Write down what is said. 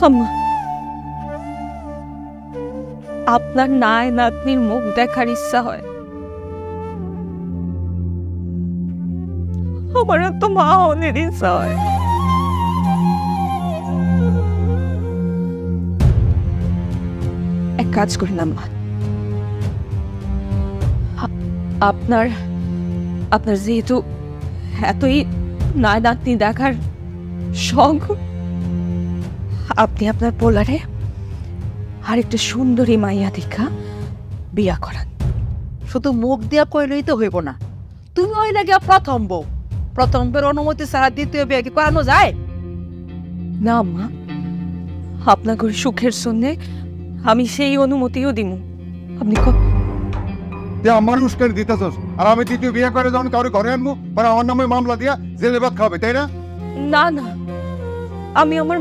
আম্মা, আপনার নায় নাতনির মুখ দেখার ইচ্ছা হয়। আমার তো মা হনের ইচ্ছা হয়। এক কাজ করেন আম্মা, আপনার আপনার যেহেতু এতই নায় নাতনি দেখার শখ, আপনি আপনার পোলারে আর একটা সুন্দরী মাইয়া দেখা বিয়া করান। শুধু মুখ দিয়া কইলেই তো হইব না, তুমি ওই লাগে প্রথম বউ, প্রথম বের অনুমতি ছাড়া দ্বিতীয় বিয়ে কি করানো যায়? না মা, আপনার সুখের জন্যে আমি সেই অনুমতিও দিব। আপনি তুই আমার উস্কানি দিতেছস, আর আমি দ্বিতীয় বিয়ে করে যখন কারো ঘরে আনবো পরে আমার নামে মামলা দিয়া জেলে ভাত খাবে, তাই না? না না, আমি আমার